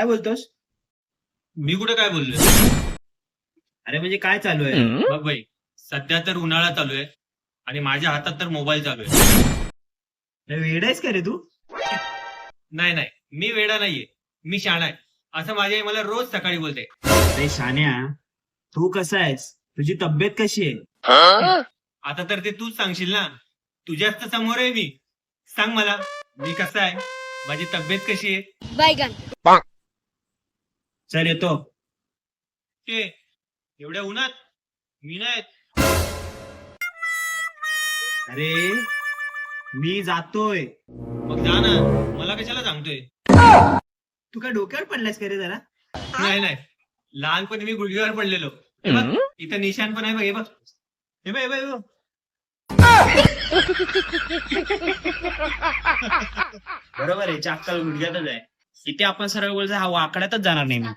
काय बोलतोस? मी कुठे काय बोललोय? अरे म्हणजे काय चालू आहे? बघ भाई, सध्या तर उन्हाळा चालू आहे आणि माझ्या हातात तर मोबाईल चालू आहे. अरे वेडा आहेस का रे तू? नाही नाही, मी वेडा नाहीये, मी शाणा आहे. असं माझी आई मला रोज सकाळी बोलते. अरे शान्या, तू कसा आहेस? तुझी तब्येत कशी आहे? आता तर ते तूच सांगशील ना, तुझ्याच तर समोर आहे मी. सांग मला, मी कसा आहे, माझी तब्येत कशी आहे? बैगन. चल येतो. ते एवढ्या उन्हात मी नाही. अरे मी जातोय. मग जा ना, मला कशाला सांगतोय? तू काय डोक्यावर पडलायस का रे जरा? नाही नाही, लहानपणी मी गुडघ्यावर पडलेलो. हे बघ, इथं निशाण पण आहे बघ. हे बघ, हे बघ, हे बघ, हे बघ. बरोबर आहे, चाक्कल गुडघ्यातच आहे. इथे आपण सरळ बोलतो हा वाकड्यातच जाणार नाही मी.